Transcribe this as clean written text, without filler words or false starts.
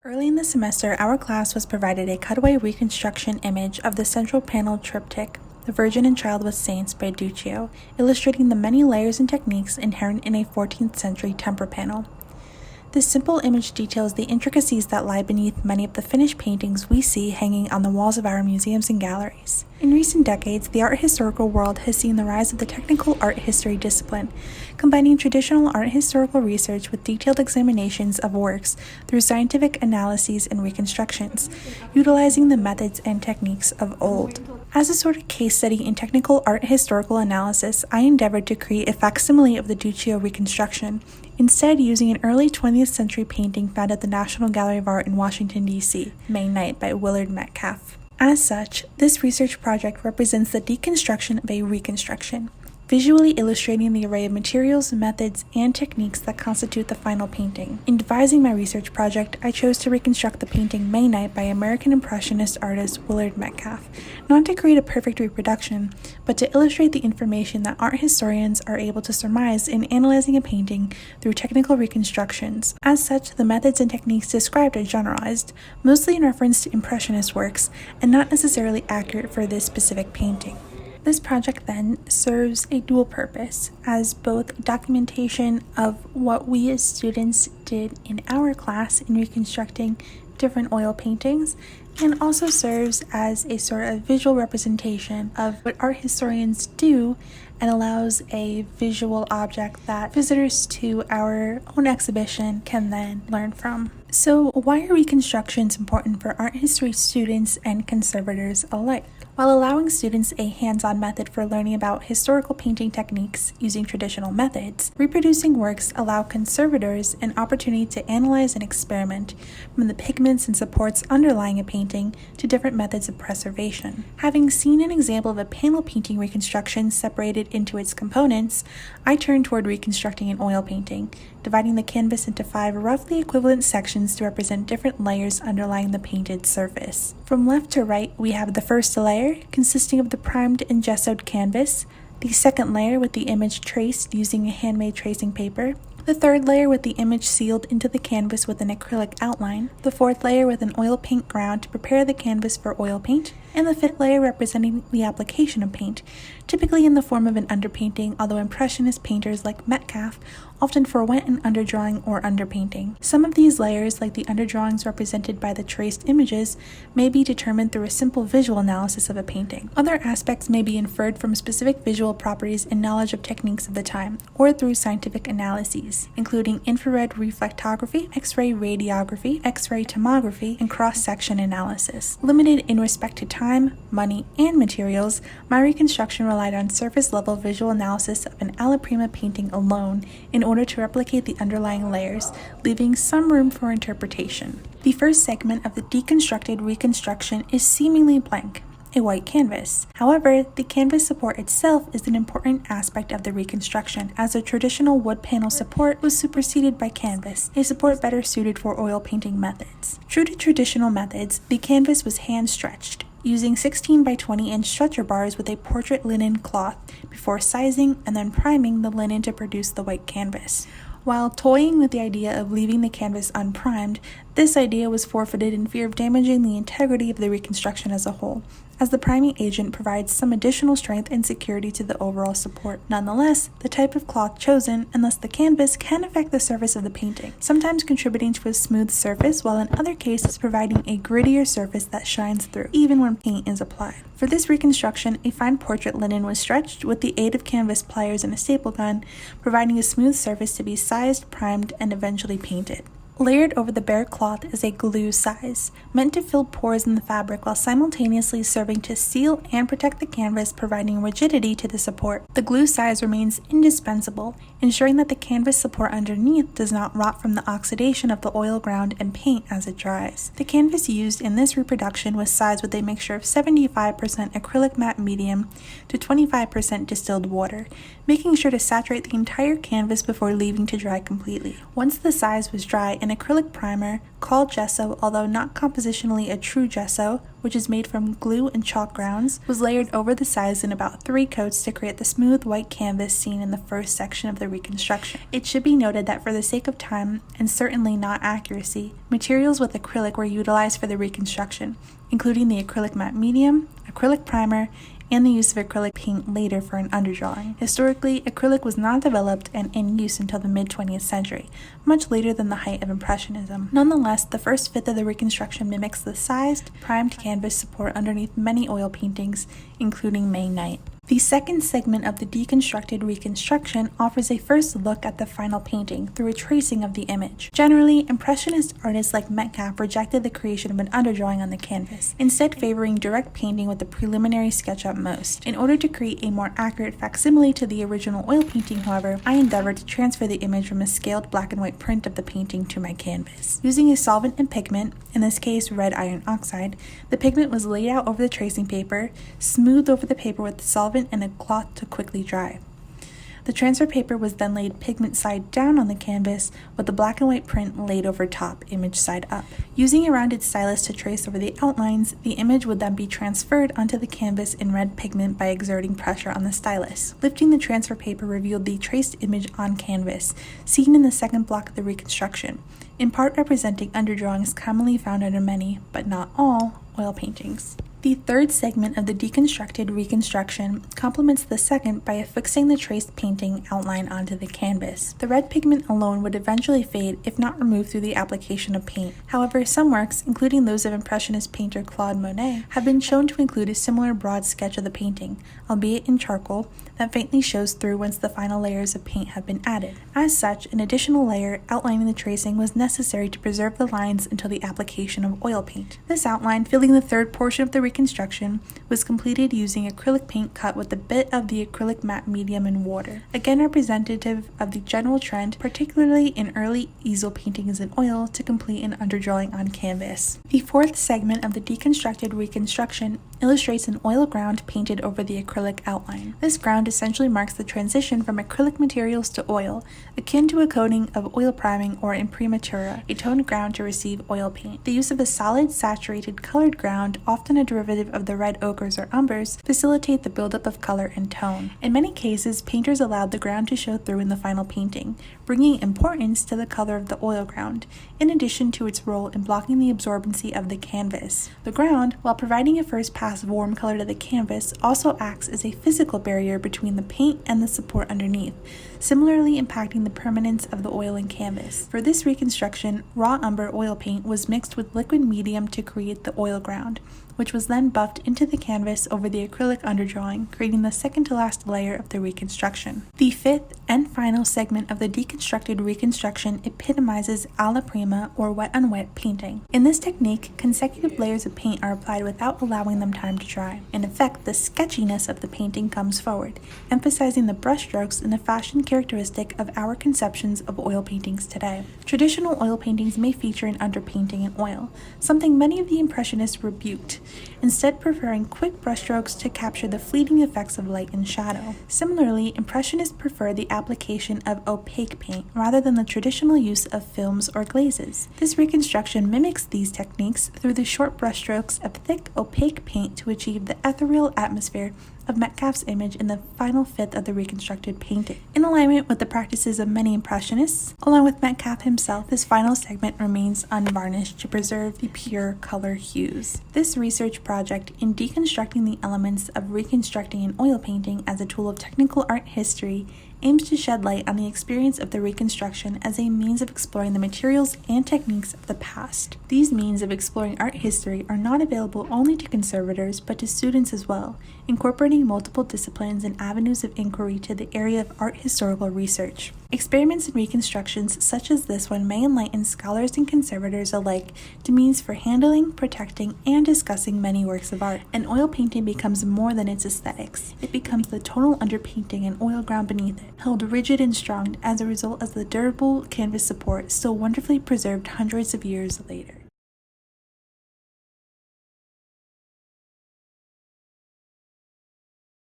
Early in the semester, our class was provided a cutaway reconstruction image of the central panel triptych, The Virgin and Child with Saints by Duccio, illustrating the many layers and techniques inherent in a 14th century temple panel. This simple image details the intricacies that lie beneath many of the finished paintings we see hanging on the walls of our museums and galleries. In recent decades, the art historical world has seen the rise of the technical art history discipline, combining traditional art historical research with detailed examinations of works through scientific analyses and reconstructions, utilizing the methods and techniques of old. As a sort of case study in technical art historical analysis, I endeavored to create a facsimile of the Duccio reconstruction, instead using an early 20th century painting found at the National Gallery of Art in Washington, D.C., May Night by Willard Metcalf. As such, this research project represents the deconstruction of a reconstruction, visually illustrating the array of materials, methods, and techniques that constitute the final painting. In devising my research project, I chose to reconstruct the painting May Night by American Impressionist artist Willard Metcalf, not to create a perfect reproduction, but to illustrate the information that art historians are able to surmise in analyzing a painting through technical reconstructions. As such, the methods and techniques described are generalized, mostly in reference to Impressionist works, and not necessarily accurate for this specific painting. This project then serves a dual purpose as both documentation of what we as students did in our class in reconstructing different oil paintings, and also serves as a sort of visual representation of what art historians do and allows a visual object that visitors to our own exhibition can then learn from. So why are reconstructions important for art history students and conservators alike? While allowing students a hands-on method for learning about historical painting techniques using traditional methods, reproducing works allow conservators an opportunity to analyze and experiment from the pigments and supports underlying a painting to different methods of preservation. Having seen an example of a panel painting reconstruction separated into its components, I turned toward reconstructing an oil painting, dividing the canvas into 5 roughly equivalent sections to represent different layers underlying the painted surface. From left to right, we have the first layer, consisting of the primed and gessoed canvas, the second layer with the image traced using a handmade tracing paper, the third layer with the image sealed into the canvas with an acrylic outline, the fourth layer with an oil paint ground to prepare the canvas for oil paint, and the fifth layer representing the application of paint, typically in the form of an underpainting, although Impressionist painters like Metcalf often forewent an underdrawing or underpainting. Some of these layers, like the underdrawings represented by the traced images, may be determined through a simple visual analysis of a painting. Other aspects may be inferred from specific visual properties and knowledge of techniques of the time, or through scientific analyses, including infrared reflectography, X-ray radiography, X-ray tomography, and cross-section analysis. Limited in respect to time, money, and materials, my reconstruction relied on surface-level visual analysis of an alla prima painting alone in order to replicate the underlying layers, leaving some room for interpretation. The first segment of the deconstructed reconstruction is seemingly blank, a white canvas. However, the canvas support itself is an important aspect of the reconstruction, as the traditional wood panel support was superseded by canvas, a support better suited for oil painting methods. True to traditional methods, the canvas was hand-stretched, using 16 by 20 inch stretcher bars with a portrait linen cloth before sizing and then priming the linen to produce the white canvas. While toying with the idea of leaving the canvas unprimed, this idea was forfeited in fear of damaging the integrity of the reconstruction as a whole, as the priming agent provides some additional strength and security to the overall support. Nonetheless, the type of cloth chosen, and thus the canvas, can affect the surface of the painting, sometimes contributing to a smooth surface, while in other cases providing a grittier surface that shines through, even when paint is applied. For this reconstruction, a fine portrait linen was stretched with the aid of canvas pliers and a staple gun, providing a smooth surface to be sized, primed, and eventually painted. Layered over the bare cloth is a glue size, meant to fill pores in the fabric while simultaneously serving to seal and protect the canvas, providing rigidity to the support. The glue size remains indispensable, ensuring that the canvas support underneath does not rot from the oxidation of the oil ground and paint as it dries. The canvas used in this reproduction was sized with a mixture of 75% acrylic matte medium to 25% distilled water, making sure to saturate the entire canvas before leaving to dry completely. Once the size was dry an acrylic primer called gesso, although not compositionally a true gesso, which is made from glue and chalk grounds, was layered over the sides in about 3 coats to create the smooth white canvas seen in the first section of the reconstruction. It should be noted that for the sake of time, and certainly not accuracy, materials with acrylic were utilized for the reconstruction, including the acrylic matte medium, acrylic primer, and the use of acrylic paint later for an underdrawing. Historically, acrylic was not developed and in use until the mid-20th century, much later than the height of Impressionism. Nonetheless, the first fifth of the reconstruction mimics the sized, primed canvas support underneath many oil paintings, including May Night. The second segment of the deconstructed reconstruction offers a first look at the final painting through a tracing of the image. Generally, Impressionist artists like Metcalfe rejected the creation of an underdrawing on the canvas, instead favoring direct painting with a preliminary sketch at most. In order to create a more accurate facsimile to the original oil painting, however, I endeavored to transfer the image from a scaled black and white print of the painting to my canvas. Using a solvent and pigment, in this case red iron oxide, the pigment was laid out over the tracing paper, smoothed over the paper with the solvent and a cloth to quickly dry. The transfer paper was then laid pigment side down on the canvas with the black and white print laid over top, image side up. Using a rounded stylus to trace over the outlines, the image would then be transferred onto the canvas in red pigment by exerting pressure on the stylus. Lifting the transfer paper revealed the traced image on canvas, seen in the second block of the reconstruction, in part representing underdrawings commonly found under many, but not all, oil paintings. The third segment of the deconstructed reconstruction complements the second by affixing the traced painting outline onto the canvas. The red pigment alone would eventually fade if not removed through the application of paint. However, some works, including those of Impressionist painter Claude Monet, have been shown to include a similar broad sketch of the painting, albeit in charcoal, that faintly shows through once the final layers of paint have been added. As such, an additional layer outlining the tracing was necessary to preserve the lines until the application of oil paint. This outline, filling the third portion of the reconstruction, was completed using acrylic paint cut with a bit of the acrylic matte medium in water, again representative of the general trend, particularly in early easel paintings in oil, to complete an underdrawing on canvas. The fourth segment of the deconstructed reconstruction illustrates an oil ground painted over the acrylic outline. This ground essentially marks the transition from acrylic materials to oil, akin to a coating of oil priming or imprimatura, a toned ground to receive oil paint. The use of a solid, saturated, colored ground, often a derivative of the red ochres or umbers, facilitate the buildup of color and tone. In many cases, painters allowed the ground to show through in the final painting, bringing importance to the color of the oil ground, in addition to its role in blocking the absorbency of the canvas. The ground, while providing a first pass of warm color to the canvas, also acts as a physical barrier between the paint and the support underneath, similarly impacting the permanence of the oil in canvas. For this reconstruction, raw umber oil paint was mixed with liquid medium to create the oil ground, which was then buffed into the canvas over the acrylic underdrawing, creating the second to last layer of the reconstruction. The fifth and final segment of the deconstructed reconstruction epitomizes alla prima, or wet-on-wet painting. In this technique, consecutive layers of paint are applied without allowing them time to dry. In effect, the sketchiness of the painting comes forward, emphasizing the brushstrokes in the fashion characteristic of our conceptions of oil paintings today. Traditional oil paintings may feature an underpainting in oil, something many of the Impressionists rebuked, instead preferring quick brushstrokes to capture the fleeting effects of light and shadow. Similarly, Impressionists prefer the application of opaque paint rather than the traditional use of films or glazes. This reconstruction mimics these techniques through the short brushstrokes of thick, opaque paint to achieve the ethereal atmosphere of Metcalfe's image in the final fifth of the reconstructed painting. In alignment with the practices of many Impressionists, along with Metcalfe himself, this final segment remains unvarnished to preserve the pure color hues. This research project in deconstructing the elements of reconstructing an oil painting as a tool of technical art history aims to shed light on the experience of the reconstruction as a means of exploring the materials and techniques of the past. These means of exploring art history are not available only to conservators, but to students as well, incorporating multiple disciplines and avenues of inquiry to the area of art historical research. Experiments and reconstructions such as this one may enlighten scholars and conservators alike to means for handling, protecting, and discussing many works of art. An oil painting becomes more than its aesthetics. It becomes the tonal underpainting and oil ground beneath it, held rigid and strong as a result of the durable canvas support still wonderfully preserved hundreds of years later.